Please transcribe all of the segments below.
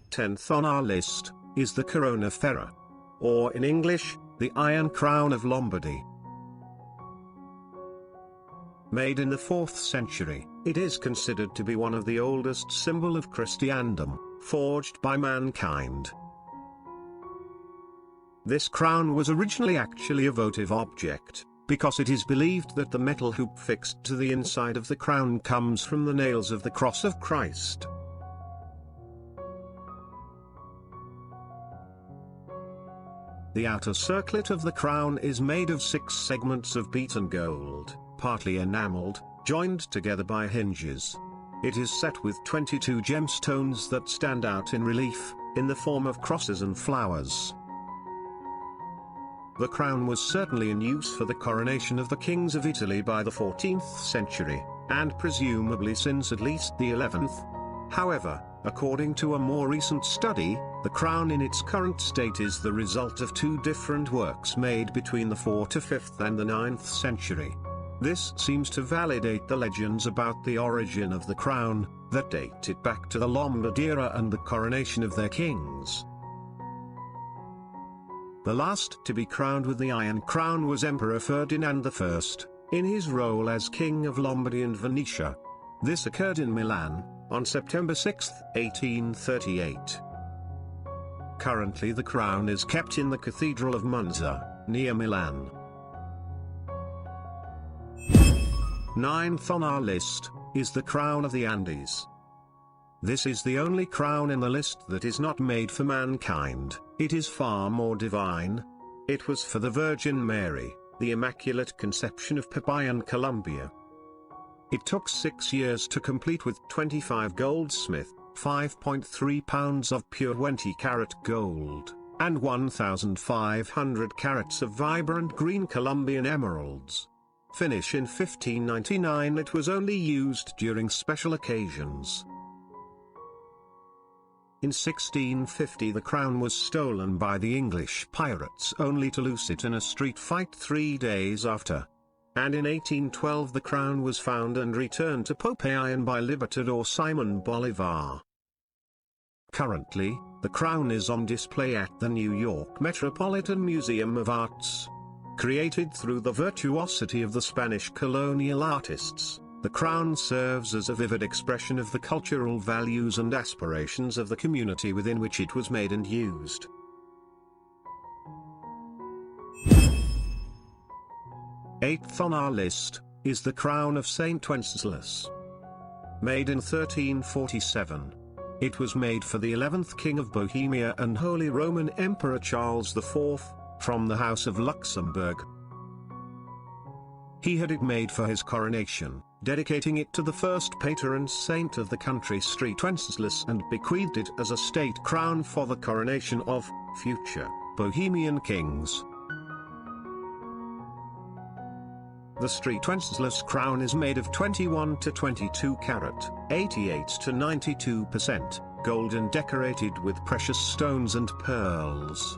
10th on our list is the Corona Ferra, or in English, the Iron Crown of Lombardy. Made in the 4th century, it is considered to be one of the oldest symbol of Christendom, forged by mankind. This crown was originally actually a votive object, because it is believed that the metal hoop fixed to the inside of the crown comes from the nails of the cross of Christ. The outer circlet of the crown is made of 6 segments of beaten gold, partly enameled, joined together by hinges. It is set with 22 gemstones that stand out in relief, in the form of crosses and flowers. The crown was certainly in use for the coronation of the kings of Italy by the 14th century, and presumably since at least the 11th. However, according to a more recent study, the crown in its current state is the result of 2 different works made between the 4th to 5th and the 9th century. This seems to validate the legends about the origin of the crown, that date it back to the Lombard era and the coronation of their kings. The last to be crowned with the Iron Crown was Emperor Ferdinand I, in his role as King of Lombardy and Venetia. This occurred in Milan, on September 6, 1838. Currently the crown is kept in the Cathedral of Monza, near Milan. 9th on our list is the Crown of the Andes. This is the only crown in the list that is not made for mankind. It is far more divine. It was for the Virgin Mary, the Immaculate Conception of Popayan, Colombia. It took 6 years to complete with 25 goldsmith, 5.3 pounds of pure 20-carat gold, and 1,500 carats of vibrant green Colombian emeralds. Finish in 1599. It was only used during special occasions. In 1650 the crown was stolen by the English pirates only to lose it in a street fight 3 days after. And in 1812 the crown was found and returned to Popayan by Libertador Simon Bolivar. Currently, the crown is on display at the New York Metropolitan Museum of Arts. Created through the virtuosity of the Spanish colonial artists, the crown serves as a vivid expression of the cultural values and aspirations of the community within which it was made and used. Eighth on our list is the crown of Saint Wenceslas. Made in 1347. It was made for the 11th King of Bohemia and Holy Roman Emperor Charles IV, from the House of Luxembourg. He had it made for his coronation, dedicating it to the first patron saint of the country, St. Wenceslas, and bequeathed it as a state crown for the coronation of future Bohemian kings. The St. Wenceslas crown is made of 21 to 22 carat, 88 to 92% gold and decorated with precious stones and pearls.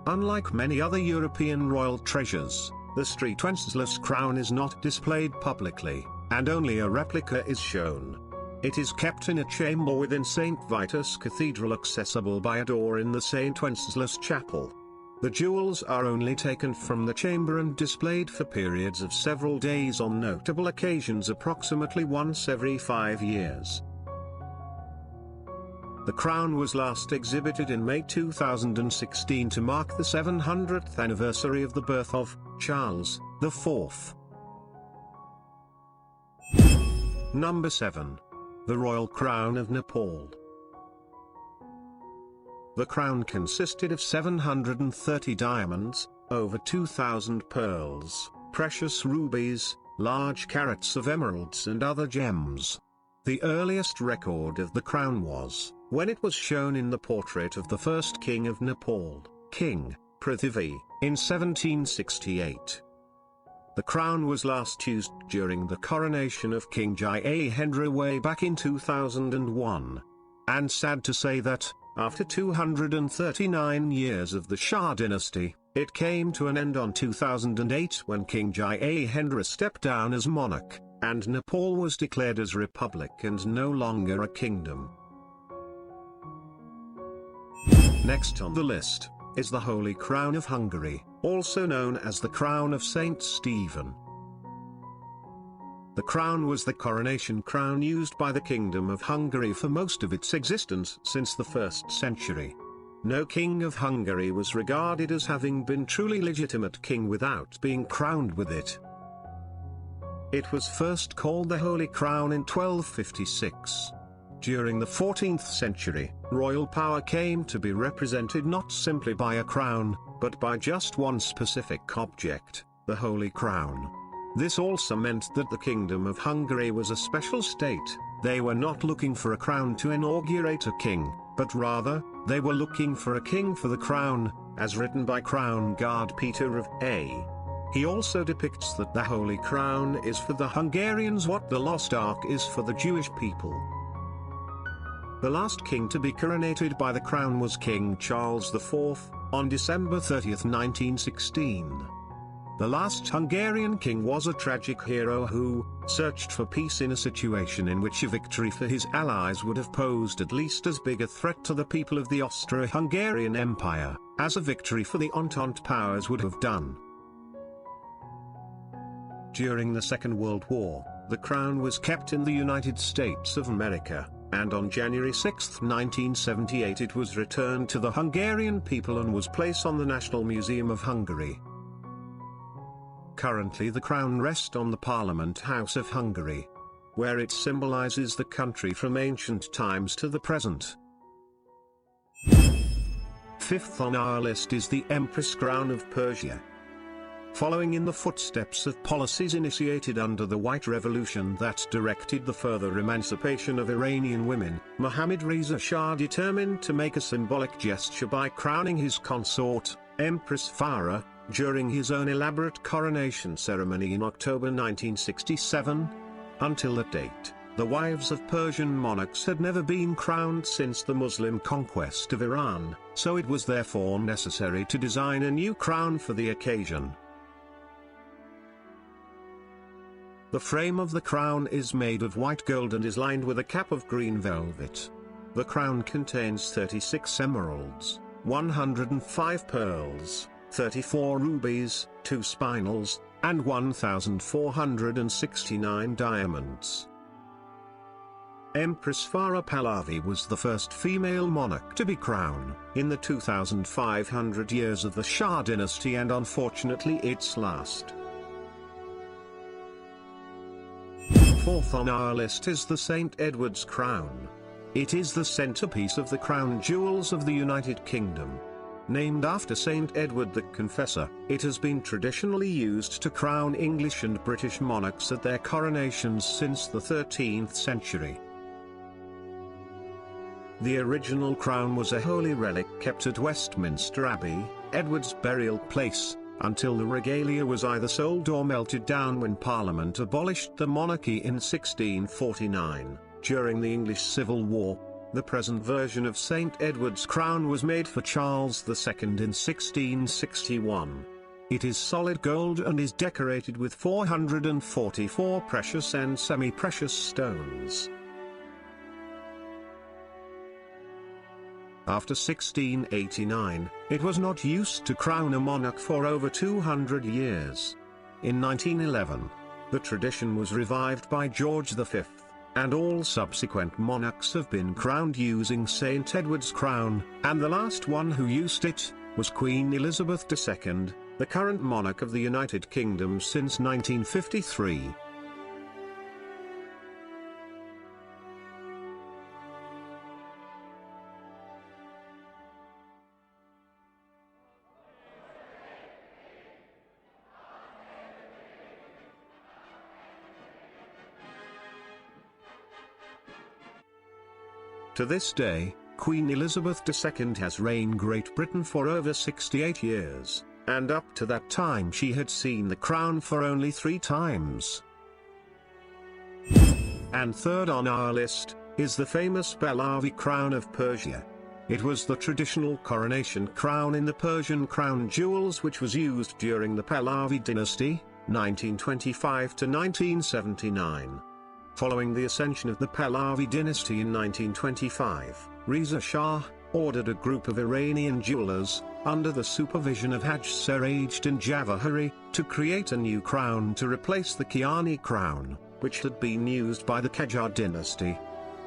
Unlike many other European royal treasures, the St. Wenceslas crown is not displayed publicly, and only a replica is shown. It is kept in a chamber within St. Vitus Cathedral, accessible by a door in the St. Wenceslas Chapel. The jewels are only taken from the chamber and displayed for periods of several days on notable occasions, approximately once every 5 years. The crown was last exhibited in May 2016 to mark the 700th anniversary of the birth of Charles IV. Number 7. The Royal Crown of Nepal. The crown consisted of 730 diamonds, over 2,000 pearls, precious rubies, large carats of emeralds and other gems. The earliest record of the crown was when it was shown in the portrait of the first king of Nepal, King Prithvi, in 1768. The crown was last used during the coronation of King Jayehendra way back in 2001. And sad to say that, after 239 years of the Shah dynasty, it came to an end on 2008 when King Jayehendra stepped down as monarch, and Nepal was declared as republic and no longer a kingdom. Next on the list is the Holy Crown of Hungary, also known as the Crown of Saint Stephen. The crown was the coronation crown used by the Kingdom of Hungary for most of its existence since the 1st century. No king of Hungary was regarded as having been truly legitimate king without being crowned with it. It was first called the Holy Crown in 1256. During the 14th century, royal power came to be represented not simply by a crown, but by just one specific object, the Holy Crown. This also meant that the Kingdom of Hungary was a special state. They were not looking for a crown to inaugurate a king, but rather, they were looking for a king for the crown, as written by Crown Guard Peter of A. He also depicts that the Holy Crown is for the Hungarians what the Lost Ark is for the Jewish people. The last king to be coronated by the crown was King Charles IV, on December 30, 1916. The last Hungarian king was a tragic hero who searched for peace in a situation in which a victory for his allies would have posed at least as big a threat to the people of the Austro-Hungarian Empire, as a victory for the Entente powers would have done. During the Second World War, the crown was kept in the United States of America, and on January 6, 1978 it was returned to the Hungarian people and was placed on the National Museum of Hungary. Currently the crown rests on the Parliament House of Hungary, where it symbolizes the country from ancient times to the present. Fifth on our list is the Empress Crown of Persia. Following in the footsteps of policies initiated under the White Revolution that directed the further emancipation of Iranian women, Mohammad Reza Shah determined to make a symbolic gesture by crowning his consort, Empress Farah, during his own elaborate coronation ceremony in October 1967. Until that date, the wives of Persian monarchs had never been crowned since the Muslim conquest of Iran, so it was therefore necessary to design a new crown for the occasion. The frame of the crown is made of white gold and is lined with a cap of green velvet. The crown contains 36 emeralds, 105 pearls, 34 rubies, 2 spinels, and 1,469 diamonds. Empress Farah Pahlavi was the first female monarch to be crowned in the 2,500 years of the Shah dynasty and unfortunately its last. Fourth on our list is the St. Edward's Crown. It is the centerpiece of the crown jewels of the United Kingdom. Named after St. Edward the Confessor, it has been traditionally used to crown English and British monarchs at their coronations since the 13th century. The original crown was a holy relic kept at Westminster Abbey, Edward's burial place, until the regalia was either sold or melted down when Parliament abolished the monarchy in 1649, during the English Civil War. The present version of St. Edward's crown was made for Charles II in 1661. It is solid gold and is decorated with 444 precious and semi-precious stones. After 1689, it was not used to crown a monarch for over 200 years. In 1911, the tradition was revived by George V. And all subsequent monarchs have been crowned using St. Edward's crown, and the last one who used it was Queen Elizabeth II, the current monarch of the United Kingdom since 1953. To this day, Queen Elizabeth II has reigned Great Britain for over 68 years, and up to that time she had seen the crown for only 3 times. And third on our list is the famous Pahlavi crown of Persia. It was the traditional coronation crown in the Persian crown jewels which was used during the Pahlavi dynasty, 1925 to 1979. Following the ascension of the Pahlavi dynasty in 1925, Reza Shah ordered a group of Iranian jewelers, under the supervision of Haj Serajdin Javahari, to create a new crown to replace the Kiani crown, which had been used by the Qajar dynasty.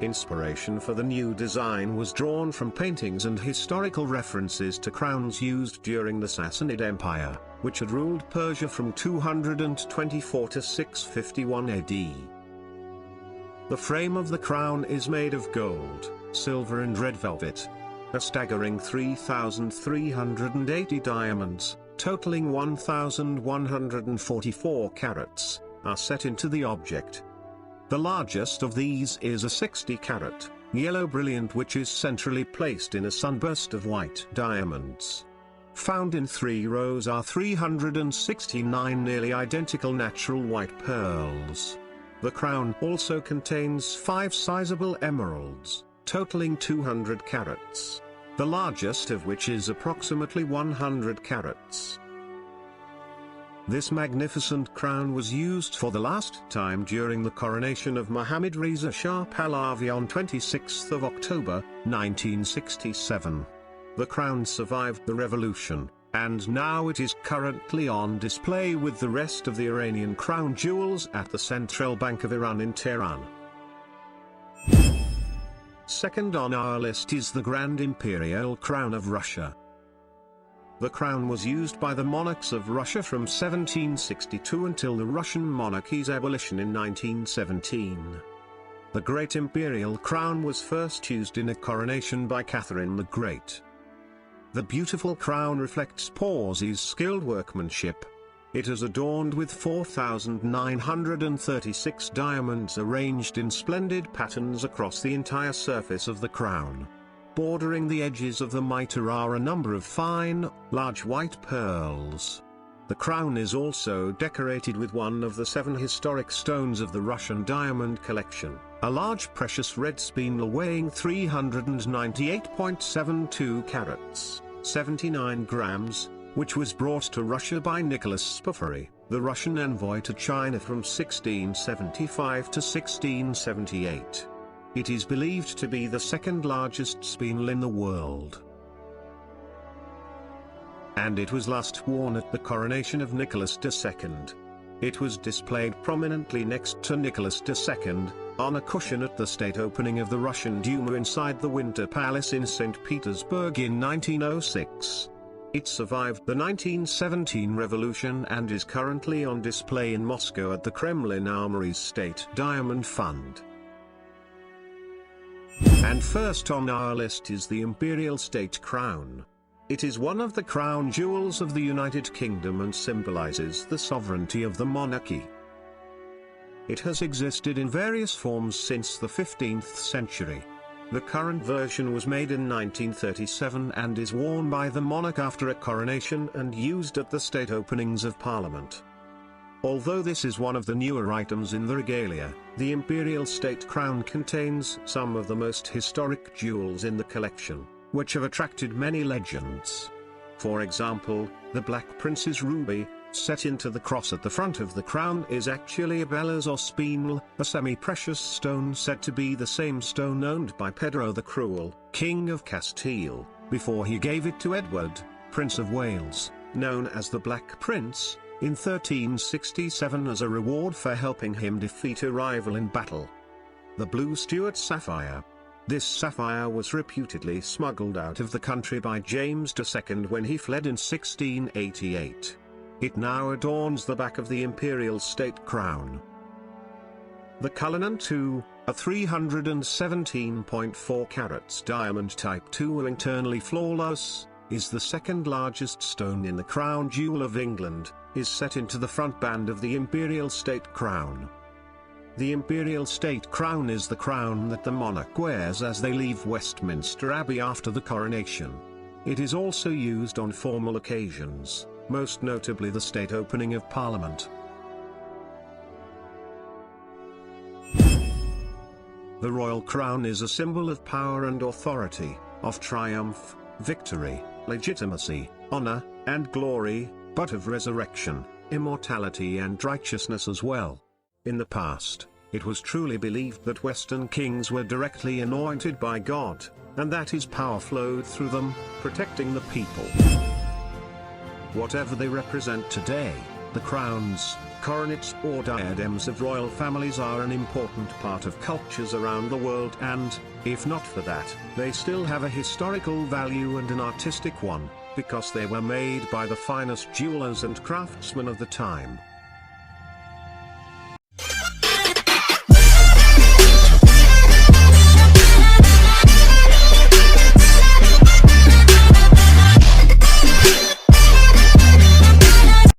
Inspiration for the new design was drawn from paintings and historical references to crowns used during the Sassanid Empire, which had ruled Persia from 224 to 651 AD. The frame of the crown is made of gold, silver and red velvet. A staggering 3,380 diamonds, totaling 1,144 carats, are set into the object. The largest of these is a 60-carat, yellow brilliant which is centrally placed in a sunburst of white diamonds. Found in 3 rows are 369 nearly identical natural white pearls. The crown also contains 5 sizable emeralds, totaling 200 carats, the largest of which is approximately 100 carats. This magnificent crown was used for the last time during the coronation of Mohammad Reza Shah Pahlavi on 26 October, 1967. The crown survived the revolution, and now it is currently on display with the rest of the Iranian crown jewels at the Central Bank of Iran in Tehran. Second on our list is the Grand Imperial Crown of Russia. The crown was used by the monarchs of Russia from 1762 until the Russian monarchy's abolition in 1917. The Great Imperial Crown was first used in a coronation by Catherine the Great. The beautiful crown reflects Porzy's skilled workmanship. It is adorned with 4,936 diamonds arranged in splendid patterns across the entire surface of the crown. Bordering the edges of the mitre are a number of fine, large white pearls. The crown is also decorated with one of the 7 historic stones of the Russian diamond collection, a large precious red spinel weighing 398.72 carats, 79 grams, which was brought to Russia by Nicholas Spaffary, the Russian envoy to China from 1675 to 1678. It is believed to be the second largest spinel in the world. And it was last worn at the coronation of Nicholas II. It was displayed prominently next to Nicholas II, on a cushion at the state opening of the Russian Duma inside the Winter Palace in St. Petersburg in 1906. It survived the 1917 revolution and is currently on display in Moscow at the Kremlin Armory's State Diamond Fund. And first on our list is the Imperial State Crown. It is one of the crown jewels of the United Kingdom and symbolizes the sovereignty of the monarchy. It has existed in various forms since the 15th century. The current version was made in 1937 and is worn by the monarch after a coronation and used at the state openings of Parliament. Although this is one of the newer items in the regalia, the Imperial State Crown contains some of the most historic jewels in the collection, which have attracted many legends. For example, the Black Prince's ruby, set into the cross at the front of the crown, is actually a bellas or spinel, a semi-precious stone said to be the same stone owned by Pedro the Cruel, King of Castile, before he gave it to Edward, Prince of Wales, known as the Black Prince, in 1367 as a reward for helping him defeat a rival in battle. The Blue Stuart sapphire. This sapphire was reputedly smuggled out of the country by James II when he fled in 1688. It now adorns the back of the Imperial State Crown. The Cullinan II, a 317.4 carats diamond type 2 internally flawless, is the second largest stone in the crown jewel of England, is set into the front band of the Imperial State Crown. The Imperial State Crown is the crown that the monarch wears as they leave Westminster Abbey after the coronation. It is also used on formal occasions, most notably the state opening of Parliament. The royal crown is a symbol of power and authority, of triumph, victory, legitimacy, honor, and glory, but of resurrection, immortality and righteousness as well. In the past, it was truly believed that Western kings were directly anointed by God, and that his power flowed through them, protecting the people. Whatever they represent today, the crowns, coronets or diadems of royal families are an important part of cultures around the world and, if not for that, they still have a historical value and an artistic one, because they were made by the finest jewelers and craftsmen of the time.